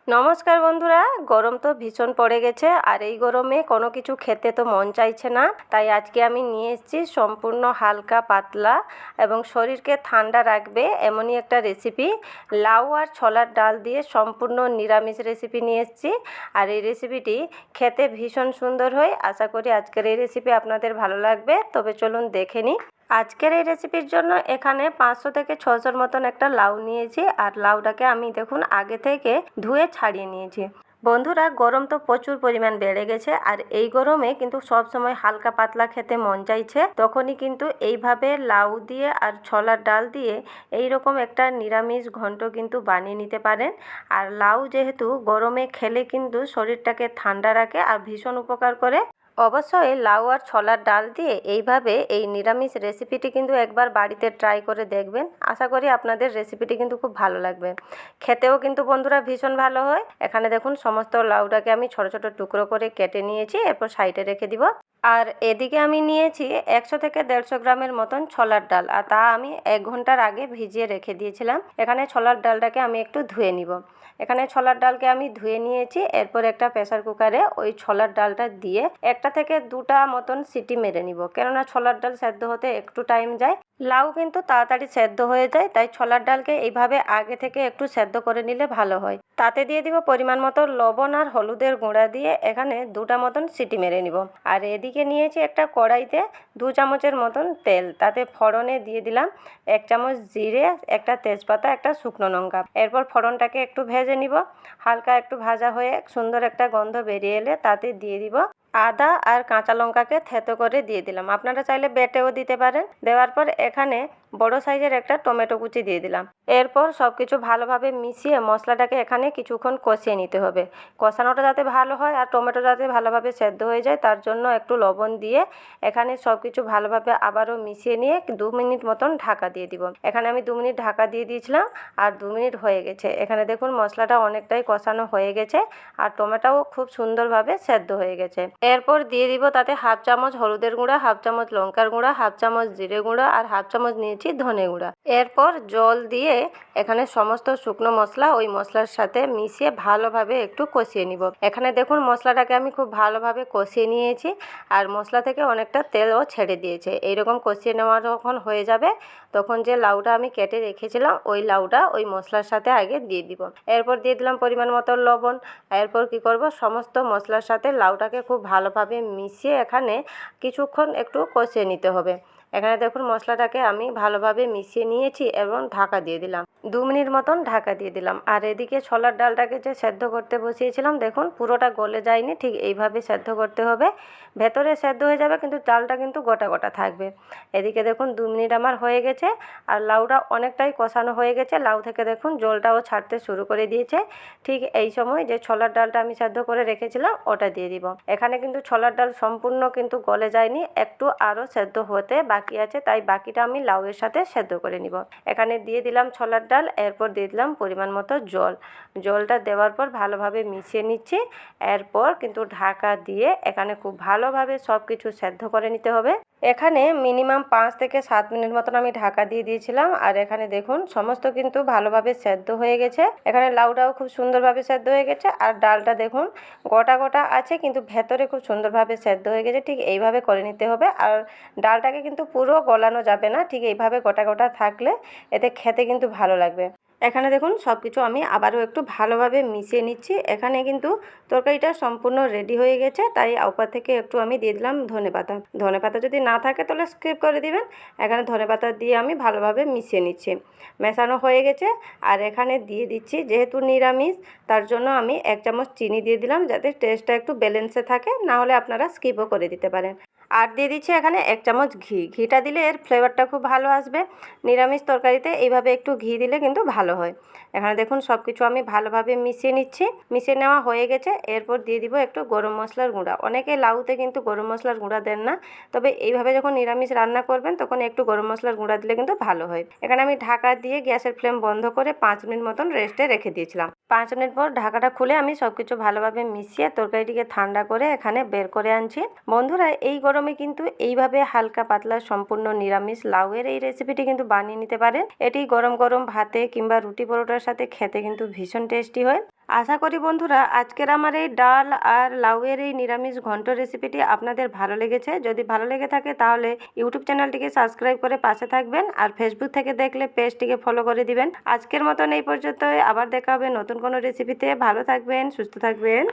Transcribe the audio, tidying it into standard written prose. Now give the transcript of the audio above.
নমস্কার বন্ধুরা। গরম তো ভীষণ পড়ে গেছে, আর এই গরমে কোনো কিছু খেতে তো মন চাইছে না। তাই আজকে আমি নিয়ে এসেছি সম্পূর্ণ হালকা পাতলা এবং শরীরকে ঠান্ডা রাখবে এমনই একটা রেসিপি। লাউ আর ছোলার ডাল দিয়ে সম্পূর্ণ নিরামিষ রেসিপি নিয়ে এসেছি। আর এই রেসিপিটি খেতে ভীষণ সুন্দর হয়। আশা করি আজকের এই রেসিপি আপনাদের ভালো লাগবে। তবে চলুন দেখে নিই। আজকের এই রেসিপির জন্য এখানে 500 থেকে 600 মতন একটা লাউ নিয়েছি। আর লাউটাকে আমি দেখুন আগে থেকে ধুয়ে ছাড়িয়ে নিয়েছি। বন্ধুরা, গরম তো প্রচুর পরিমাণ বেড়ে গেছে, আর এই গরমে কিন্তু সব সময় হালকা পাতলা খেতে মন চাইছে। তখনই কিন্তু এইভাবে লাউ দিয়ে আর ছোলার ডাল দিয়ে এই রকম একটা নিরামিষ ঘন্ট কিন্তু বানিয়ে নিতে পারেন। আর লাউ যেহেতু গরমে খেলে কিন্তু শরীরটাকে ঠান্ডা রাখে আর ভীষণ উপকার করে। অবশ্যই লাউ আর ছোলার ডাল দিয়ে এইভাবে এই নিরামিষ রেসিপিটি কিন্তু একবার বাড়িতে ট্রাই করে দেখবেন। আশা করি আপনাদের রেসিপিটি কিন্তু খুব ভালো লাগবে। খেতেও কিন্তু বন্ধুরা ভীষণ ভালো হয়। এখানে দেখুন সমস্ত লাউটাকে আমি ছোট ছোট টুকরো করে কেটে নিয়েছি, এরপর সাইডে রেখে দিব। আর এদিকে আমি নিয়েছি 100 থেকে 150 গ্রামের মতন ছোলার ডাল, আর তা আমি 1 ঘন্টার আগে ভিজিয়ে রেখে দিয়েছিলাম। এখানে ছোলার ডালটাকে আমি একটু ধুয়ে নিব। এখানে ছোলার ডালকে আমি ধুয়ে নিয়েছি। এরপর একটা প্রেসার কুকারে ওই ছোলার ডালটা দিয়ে 1টা থেকে 2টা মতন সিটি মেরে নিব, কেননা ছোলার ডাল সেদ্ধ হতে একটু টাইম যায়। লাউ কিন্তু তাড়াতাড়ি সেদ্ধ হয়ে যায়, তাই ছোলার ডালকে এইভাবে আগে থেকে একটু সেদ্ধ করে নিলে ভালো হয়। তাতে দিয়ে দিব পরিমাণ মতো লবণ আর হলুদের গুঁড়া দিয়ে এখানে 2টা মতন সিটি মেরে নিব। আর এদিকে নিয়েছি একটা কড়াইতে 2 চামচের মতন তেল, তাতে ফোড়নে দিয়ে দিলাম 1 চামচ জিরে, একটা তেজপাতা, একটা শুকনো লঙ্কা। এরপর ফোড়নটাকে একটু ভেজে নিব। হালকা একটু ভাজা হয়ে সুন্দর একটা গন্ধ বেরিয়ে এলে তাতে দিয়ে দিব আদা আর কাঁচা লঙ্কাকে থেতো করে দিয়ে দিলাম। আপনারা চাইলে বেটেও দিতে পারেন। দেওয়ার পর এখানে বড় সাইজের একটা টমেটো কুচি দিয়ে দিলাম। এরপর সব কিছু ভালোভাবে মিশিয়ে মশলাটাকে এখানে কিছুক্ষণ কষিয়ে নিতে হবে। কষানোটা যাতে ভালো হয় আর টমেটো যাতে ভালোভাবে সেদ্ধ হয়ে যায়, তার জন্য একটু লবণ দিয়ে এখানে সব কিছু ভালোভাবে আবারও মিশিয়ে নিয়ে 2 মিনিট মতন ঢাকা দিয়ে দিব। এখানে আমি 2 মিনিট ঢাকা দিয়ে দিয়েছিলাম, আর 2 মিনিট হয়ে গেছে। এখানে দেখুন মশলাটা অনেকটাই কষানো হয়ে গেছে, আর টমেটোও খুব সুন্দরভাবে সেদ্ধ হয়ে গেছে। এরপর দিয়ে দিব তাতে 1/2 চামচ হলুদের গুঁড়া, 1/2 চামচ লঙ্কার গুঁড়া, 1/2 চামচ জিরে গুঁড়া আর 1/2 চামচ নিয়েছি ধনে গুঁড়া। এরপর জল দিয়ে এখানে সমস্ত শুকনো মশলা ওই মশলার সাথে মিশিয়ে ভালোভাবে একটু কষিয়ে নিব। এখানে দেখুন মশলাটাকে আমি খুব ভালোভাবে কষিয়ে নিয়েছি, আর মশলা থেকে অনেকটা তেলও ছেড়ে দিয়েছে। এইরকম কষিয়ে নেওয়া যখন হয়ে যাবে, তখন যে লাউটা আমি কেটে রেখেছিলাম ওই লাউটা ওই মশলার সাথে আগে দিয়ে দিব। এরপর দিয়ে দিলাম পরিমাণ মতো লবণ। এরপর কি করব, সমস্ত মশলার সাথে লাউটাকে খুব ভালোভাবে মিশিয়ে এখানে কিছুক্ষণ একটু কষিয়ে নিতে হবে। এখানে দেখুন মশলাটাকে আমি ভালোভাবে মিশিয়ে নিয়েছি এবং ঢাকা দিয়ে দিলাম। 2 মিনিট মতন ঢাকা দিয়ে দিলাম। আর এদিকে ছোলার ডালটাকে যে সেদ্ধ করতে বসিয়েছিলাম, দেখুন পুরোটা গলে যায়নি, ঠিক এইভাবে সেদ্ধ করতে হবে। ভেতরে সেদ্ধ হয়ে যাবে কিন্তু ডালটা কিন্তু গোটা গোটা থাকবে। এদিকে দেখুন 2 মিনিট আমার হয়ে গেছে, আর লাউটা অনেকটাই কষানো হয়ে গেছে। লাউ থেকে দেখুন জলটাও ছাড়তে শুরু করে দিয়েছে। ঠিক এই সময় যে ছোলার ডালটা আমি সেদ্ধ করে রেখেছিলাম ওটা দিয়ে দিব। এখানে কিন্তু ছোলার ডাল সম্পূর্ণ কিন্তু গলে যায়নি, একটু আরও সেদ্ধ হতে বাকি আছে, তাই বাকিটা আমি লাউয়ের সাথে সেদ্ধ করে নিব। এখানে দিয়ে দিলাম ছোলার ডাল। এরপর দিয়ে দিলাম পরিমাণ মতো জল। জলটা দেওয়ার পর ভালোভাবে মিশিয়ে নিচ্ছি। এরপর কিন্তু ঢাকা দিয়ে এখানে খুব ভালোভাবে সব কিছু সেদ্ধ করে নিতে হবে। এখানে মিনিমাম 5 থেকে 7 মিনিট মতন আমি ঢাকা দিয়ে দিয়েছিলাম। আর এখানে দেখুন সমস্ত কিন্তু ভালোভাবে সেদ্ধ হয়ে গেছে। এখানে লাউটাও খুব সুন্দরভাবে সেদ্ধ হয়ে গেছে, আর ডালটা দেখুন গোটা গোটা আছে কিন্তু ভেতরে খুব সুন্দরভাবে সেদ্ধ হয়ে গেছে। ঠিক এইভাবে করে নিতে হবে। আর ডালটাকে কিন্তু পুরো গলানো যাবে না, ঠিক এইভাবে গোটা গোটা থাকলে এতে খেতে কিন্তু ভালো লাগবে। এখানে দেখুন সব কিছু আমি আবারও একটু ভালোভাবে মিশিয়ে নিচ্ছি। এখানে কিন্তু তরকারিটা সম্পূর্ণ রেডি হয়ে গেছে, তাই উপর থেকে একটু আমি দিয়ে দিলাম ধনেপাতা। ধনেপাতা যদি না থাকে তাহলে স্কিপ করে দিবেন। এখানে ধনেপাতা দিয়ে আমি ভালোভাবে মিশিয়ে নিচ্ছি। মেশানো হয়ে গেছে। আর এখানে দিয়ে দিচ্ছি, যেহেতু নিরামিষ তার জন্য আমি 1 চামচ চিনি দিয়ে দিলাম, যাতে টেস্টটা একটু ব্যালেন্সে থাকে, না হলে আপনারা স্কিপও করে দিতে পারেন। আর দিয়ে দিচ্ছি এখানে 1 চামচ ঘি। ঘিটা দিলে এর ফ্লেভারটা খুব ভালো আসবে। নিরামিষ তরকারিতে এইভাবে একটু ঘি দিলে কিন্তু ভালো হয়। এখানে দেখুন সব কিছু আমি ভালোভাবে মিশিয়ে নিচ্ছি। মিশিয়ে নেওয়া হয়ে গেছে। এরপর দিয়ে দিব একটু গরম মশলার গুঁড়া। অনেকে লাউতে কিন্তু গরম মশলার গুঁড়া দেন না, তবে এইভাবে যখন নিরামিষ রান্না করবেন তখন একটু গরম মশলার গুঁড়া দিলে কিন্তু ভালো হয়। এখানে আমি ঢাকা দিয়ে গ্যাসের ফ্লেম বন্ধ করে 5 মিনিট মতন রেস্টে রেখে দিয়েছিলাম। 5 মিনিট পর ঢাকাটা খুলে আমি সব কিছু ভালোভাবে মিশিয়ে তরকারিটিকে ঠান্ডা করে এখানে বের করে আনছি। বন্ধুরা, এই গরমে কিন্তু এইভাবে হালকা পাতলা সম্পূর্ণ নিরামিষ লাউয়ের এই রেসিপিটি কিন্তু বানিয়ে নিতে পারেন। এটি গরম গরম ভাতে কিংবা রুটি পরোটার সাথে খেতে কিন্তু ভীষণ টেস্টি হয়। আশা করি বন্ধুরা আজকের আমার এই ডাল আর লাউয়ের এই নিরামিষ ঘন্ট রেসিপিটি আপনাদের ভালো লেগেছে। যদি ভালো লেগে থাকে তাহলে ইউটিউব চ্যানেলটিকে সাবস্ক্রাইব করে পাশে থাকবেন, আর ফেসবুক থেকে দেখলে পেজটিকে ফলো করে দিবেন। আজকের মতন এই পর্যন্তই, আবার দেখা হবে নতুন কোনো রেসিপিতে। ভালো থাকবেন, সুস্থ থাকবেন।